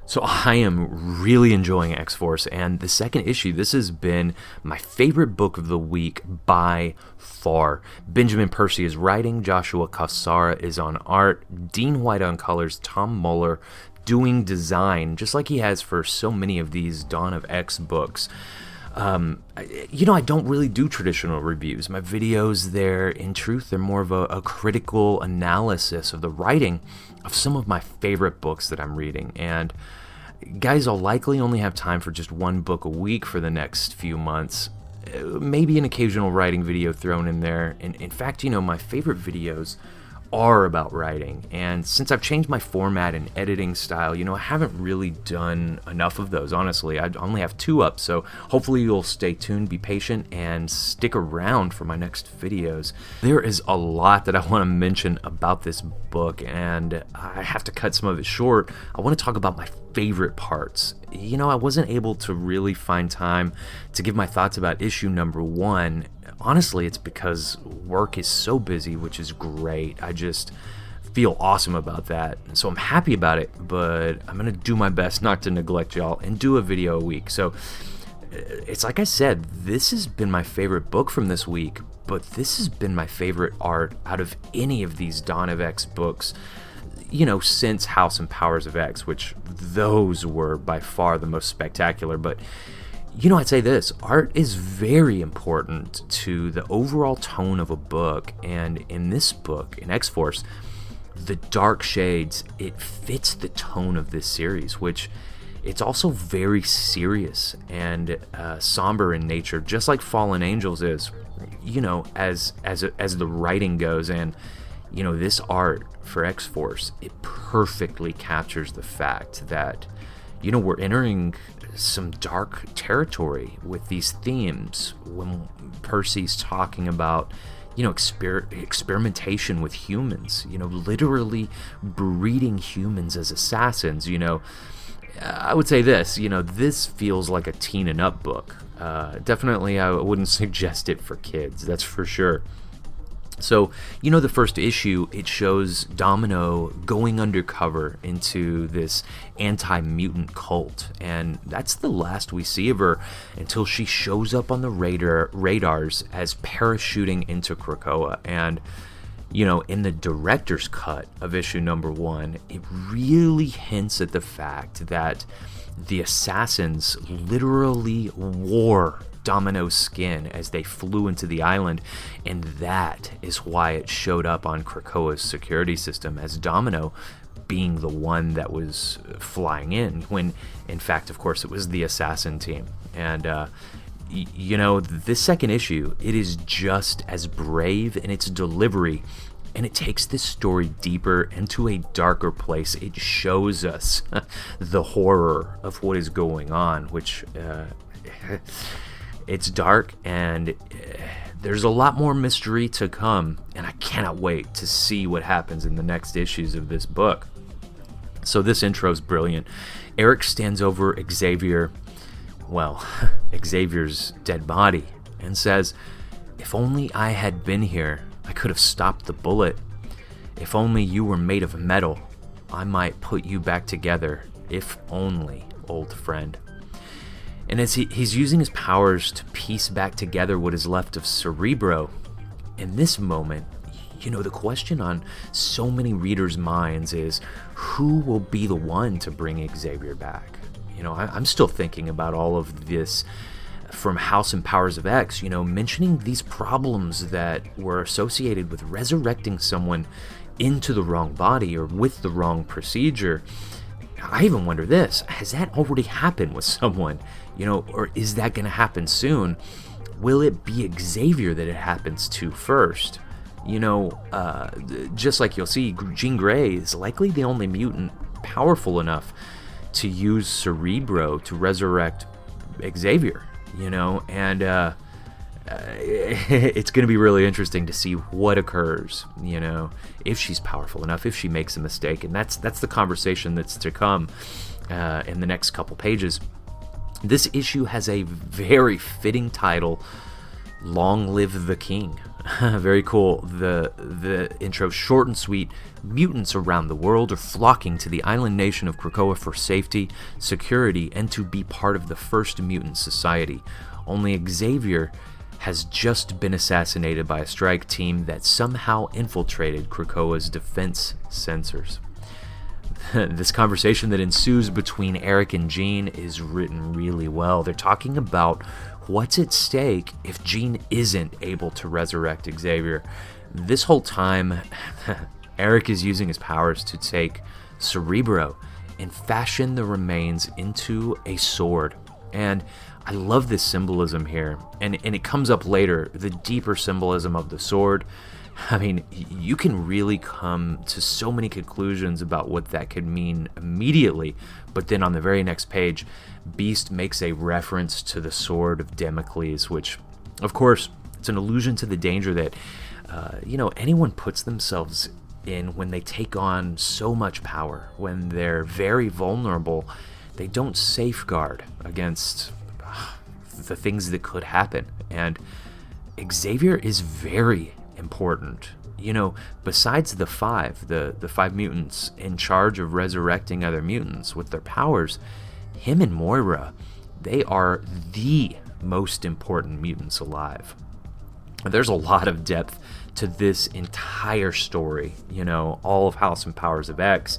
So I am really enjoying X-Force, and the second issue, this has been my favorite book of the week by far. Benjamin Percy is writing, Joshua Cassara is on art, Dean White on colors, Tom Muller doing design, just like he has for so many of these Dawn of X books. I don't really do traditional reviews. My videos, in truth, they're more of a critical analysis of the writing of some of my favorite books that I'm reading. And guys, I'll likely only have time for just one book a week for the next few months. Maybe an occasional writing video thrown in there. And in fact, my favorite videos are about writing, and since I've changed my format and editing style, I haven't really done enough of those. Honestly, I only have 2 up, so hopefully you'll stay tuned, be patient, and stick around for my next videos. There is a lot that I want to mention about this book, and I have to cut some of it short. I want to talk about my favorite parts. I wasn't able to really find time to give my thoughts about issue number 1. Honestly, it's because work is so busy, which is great. I just feel awesome about that. So I'm happy about it, but I'm going to do my best not to neglect y'all and do a video a week. So it's like I said, this has been my favorite book from this week, but this has been my favorite art out of any of these Dawn of X books, since House and Powers of X, which those were by far the most spectacular. But I'd say this, art is very important to the overall tone of a book, and in this book, in X-Force, the dark shades, it fits the tone of this series, which it's also very serious and somber in nature, just like Fallen Angels is, as the writing goes. And this art for X-Force, it perfectly captures the fact that we're entering some dark territory with these themes when Percy's talking about experimentation with humans, literally breeding humans as assassins. I would say this, this feels like a teen and up book. Definitely I wouldn't suggest it for kids, that's for sure. So, the first issue, it shows Domino going undercover into this anti-mutant cult, and that's the last we see of her until she shows up on the radars as parachuting into Krakoa. And, in the director's cut of issue number 1, it really hints at the fact that the assassins literally wore Domino's skin as they flew into the island, and that is why it showed up on Krakoa's security system as Domino being the one that was flying in, when in fact, of course, it was the assassin team. And this second issue, it is just as brave in its delivery, and it takes this story deeper into a darker place. It shows us the horror of what is going on, which it's dark, and there's a lot more mystery to come, and I cannot wait to see what happens in the next issues of this book. So this intro is brilliant. Eric stands over Xavier's dead body, and says, "If only I had been here, I could have stopped the bullet. If only you were made of metal, I might put you back together. If only, old friend." And as he's using his powers to piece back together what is left of Cerebro, in this moment, the question on so many readers' minds is, who will be the one to bring Xavier back? I'm still thinking about all of this from House and Powers of X, mentioning these problems that were associated with resurrecting someone into the wrong body or with the wrong procedure. I even wonder this, has that already happened with someone, or is that going to happen soon? Will it be Xavier that it happens to first? Just like you'll see, Jean Grey is likely the only mutant powerful enough to use Cerebro to resurrect Xavier, and it's going to be really interesting to see what occurs, if she's powerful enough, if she makes a mistake. And that's the conversation that's to come in the next couple pages. This issue has a very fitting title Long live the king. Very cool. The intro, short and sweet. Mutants around the world are flocking to the island nation of Krakoa for safety, security, and to be part of the first mutant society. Only Xavier has just been assassinated by a strike team that somehow infiltrated Krakoa's defense sensors. This conversation that ensues between Eric and Jean is written really well. They're talking about what's at stake if Jean isn't able to resurrect Xavier. This whole time, Eric is using his powers to take Cerebro and fashion the remains into a sword. And I love this symbolism here. And it comes up later, the deeper symbolism of the sword. I mean, you can really come to so many conclusions about what that could mean immediately, but then on the very next page, Beast makes a reference to the sword of Damocles, which, of course, it's an allusion to the danger that, anyone puts themselves in when they take on so much power, when they're very vulnerable. They don't safeguard against the things that could happen, and Xavier is very important. Besides the five mutants in charge of resurrecting other mutants with their powers, him and Moira, they are the most important mutants alive. There's a lot of depth to this entire story, all of House and Powers of X,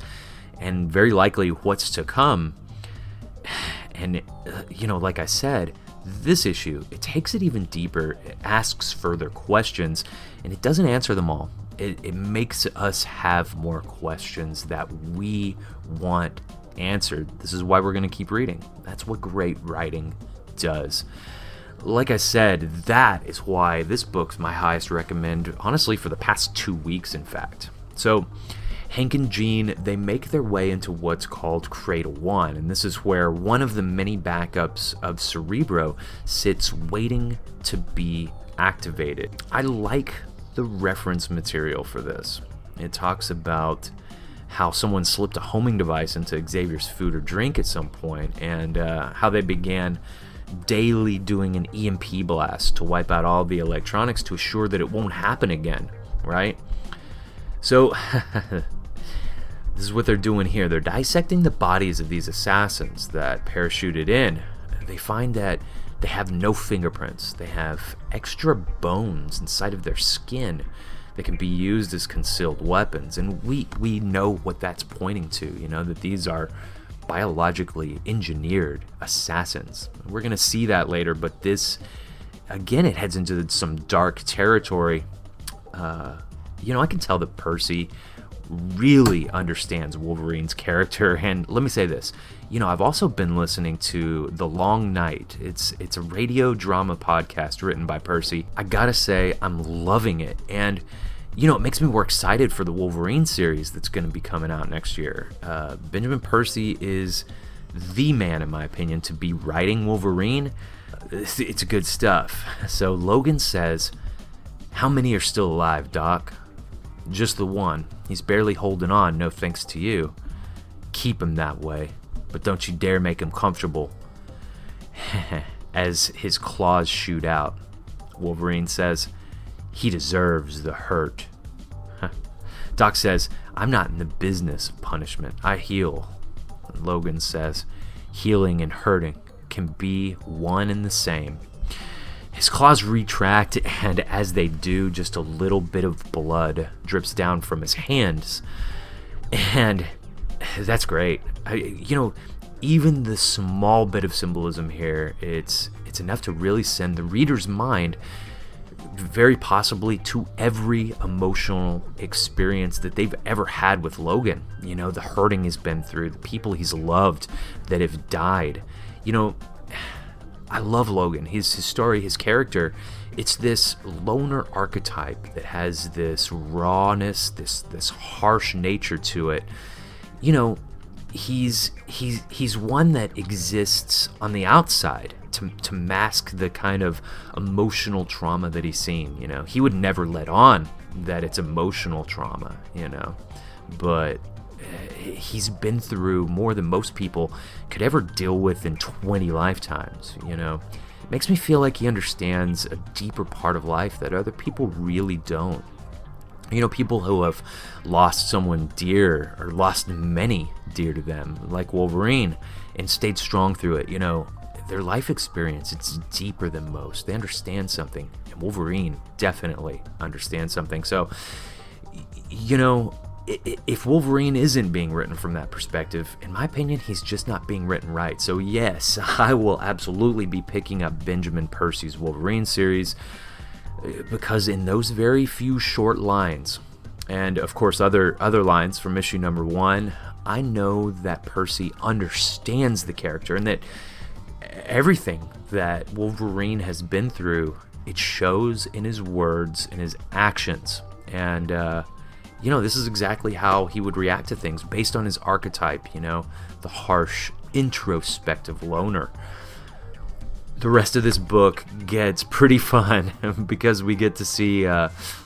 and very likely what's to come. And, like I said, this issue, it takes it even deeper, it asks further questions, and it doesn't answer them all. It makes us have more questions that we want answered. This is why we're going to keep reading. That's what great writing does. Like I said, that is why this book's my highest recommend, honestly, for the past 2 weeks, in fact. So, Hank and Jean, they make their way into what's called Cradle 1, and this is where one of the many backups of Cerebro sits waiting to be activated. I like the reference material for this. It talks about how someone slipped a homing device into Xavier's food or drink at some point, and how they began daily doing an EMP blast to wipe out all the electronics to assure that it won't happen again, right? So, this is what they're doing here. They're dissecting the bodies of these assassins that parachuted in. They find that they have no fingerprints. They have extra bones inside of their skin that can be used as concealed weapons. And we know what that's pointing to, that these are biologically engineered assassins. We're going to see that later, but this, again, it heads into some dark territory. I can tell that Percy really understands Wolverine's character, and let me say this, I've also been listening to The Long Night. It's a radio drama podcast written by Percy. I gotta say, I'm loving it, and it makes me more excited for the Wolverine series that's going to be coming out next year. Benjamin Percy is the man, in my opinion, to be writing Wolverine. It's good stuff. So Logan says, "How many are still alive, Doc?" "Just the one. He's barely holding on, no thanks to you." "Keep him that way, but don't you dare make him comfortable." As his claws shoot out, Wolverine says, "He deserves the hurt." Doc says, "I'm not in the business of punishment. I heal." And Logan says, "Healing and hurting can be one and the same." His claws retract, and as they do, just a little bit of blood drips down from his hands. And that's great. Even the small bit of symbolism here, it's enough to really send the reader's mind very possibly to every emotional experience that they've ever had with Logan. The hurting he's been through, the people he's loved that have died. I love Logan, his story, his character. It's this loner archetype that has this rawness, this harsh nature to it. He's one that exists on the outside to mask the kind of emotional trauma that he's seen. He would never let on that it's emotional trauma, but he's been through more than most people could ever deal with in 20 lifetimes. makes me feel like he understands a deeper part of life that other people really don't. You know, people who have lost someone dear, or lost many dear to them, like Wolverine, and stayed strong through it. You know, their life experience, it's deeper than most. They understand something, and Wolverine definitely understands something. So, you know, if Wolverine isn't being written from that perspective, in my opinion, he's just not being written right. So yes, I will absolutely be picking up Benjamin Percy's Wolverine series, because in those very few short lines, and of course other lines from issue number 1, I know that Percy understands the character, and that everything that Wolverine has been through, it shows in his words and his actions. And you know, this is exactly how he would react to things based on his archetype, you know, the harsh, introspective loner. The rest of this book gets pretty fun because we get to see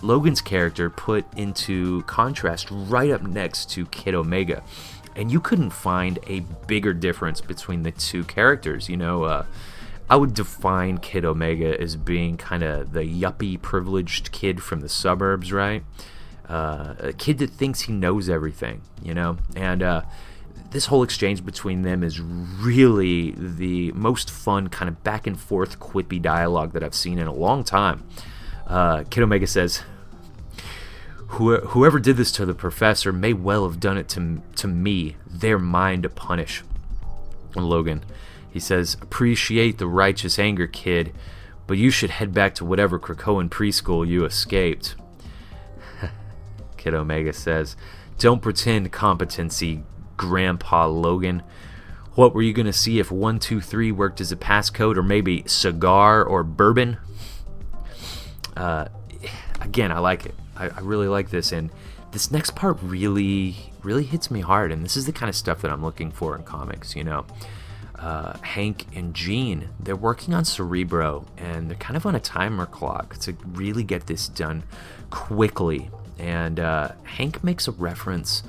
Logan's character put into contrast right up next to Kid Omega. And you couldn't find a bigger difference between the two characters. You know, I would define Kid Omega as being kind of the yuppie, privileged kid from the suburbs, right? A kid that thinks he knows everything, you know? And this whole exchange between them is really the most fun kind of back and forth quippy dialogue that I've seen in a long time. Kid Omega says, whoever did this to the professor may well have done it to me. They're mine to punish. And Logan, he says, appreciate the righteous anger, kid, but you should head back to whatever Krakoan preschool you escaped. Kid Omega says, don't pretend competency, Grandpa Logan. What were you going to see if 1, 2, 3 worked as a passcode, or maybe cigar or bourbon? Again, I like it. I really like this, and this next part really hits me hard, and this is the kind of stuff that I'm looking for in comics, you know. Hank and Jean, they're working on Cerebro, and they're kind of on a timer clock to really get this done quickly. And Hank makes a reference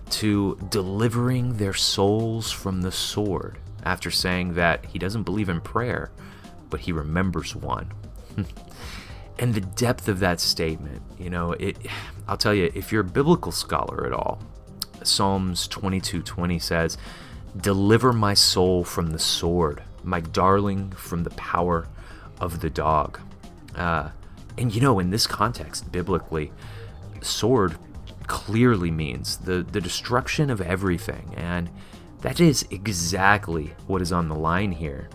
to delivering their souls from the sword, after saying that he doesn't believe in prayer, but he remembers one. And the depth of that statement, you know, I'll tell you, if you're a biblical scholar at all, Psalms 22:20 says, deliver my soul from the sword, my darling from the power of the dog. And you know, in this context, biblically, sword clearly means the destruction of everything, and that is exactly what is on the line here.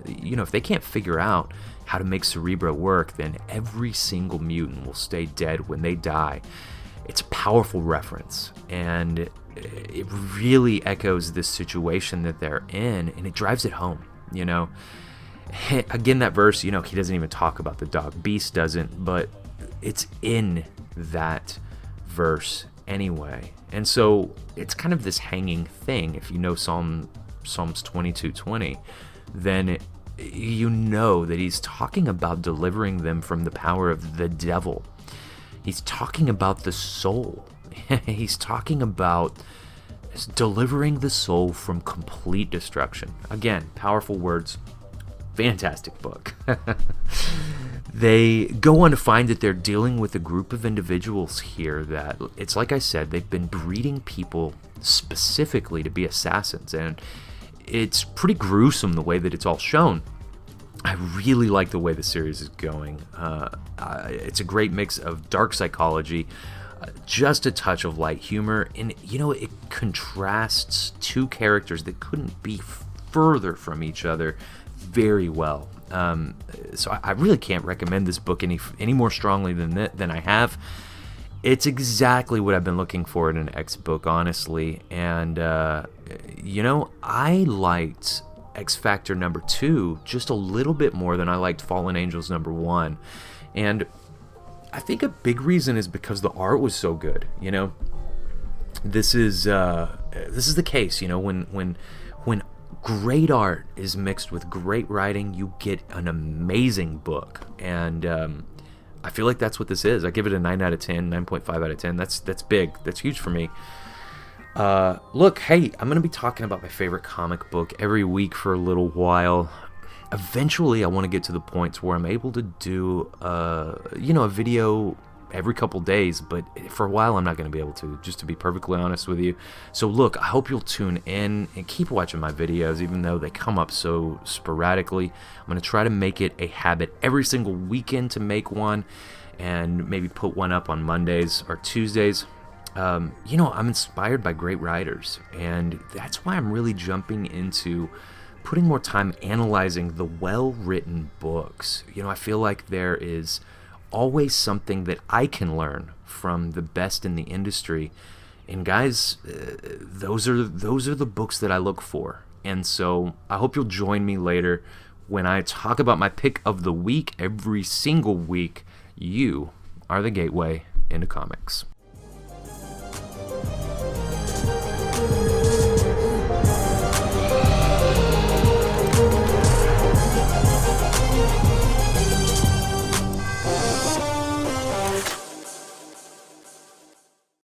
You know, if they can't figure out how to make Cerebro work, then every single mutant will stay dead when they die. It's a powerful reference, and it really echoes this situation that they're in, and it drives it home, you know. Again, that verse, you know, he doesn't even talk about the dog. Beast doesn't, but it's in that verse anyway. And so it's kind of this hanging thing. If you know Psalms 22:20, then you know that he's talking about delivering them from the power of the devil. He's talking about the soul. He's talking about delivering the soul from complete destruction. Again, powerful words. Fantastic book. They go on to find that they're dealing with a group of individuals here that, it's like I said, they've been breeding people specifically to be assassins, and it's pretty gruesome the way that it's all shown. I really like the way the series is going. It's a great mix of dark psychology, just a touch of light humor, and you know, it contrasts two characters that couldn't be further from each other very well. So I really can't recommend this book any more strongly than I have. It's exactly what I've been looking for in an X book, honestly. And you know, I liked X Factor number 2 just a little bit more than I liked Fallen Angels number 1. And I think a big reason is because the art was so good. You know, this is the case. You know, when great art is mixed with great writing, you get an amazing book. And I feel like that's what this is. I give it a 9 out of 10, 9.5 out of 10. That's big. That's huge for me. Look, hey, I'm going to be talking about my favorite comic book every week for a little while. eventually I want to get to the point where I'm able to do, a video every couple days, but for a while I'm not going to be able to, just to be perfectly honest with you. So look, I hope you'll tune in and keep watching my videos, even though they come up so sporadically. I'm going to try to make it a habit every single weekend to make one, and maybe put one up on Mondays or Tuesdays. I'm inspired by great writers, and that's why I'm really jumping into putting more time analyzing the well-written books. I feel like there is always something that I can learn from the best in the industry, and guys, those are the books that I look for. And so I hope you'll join me later when I talk about my pick of the week every single week. You are the gateway into comics.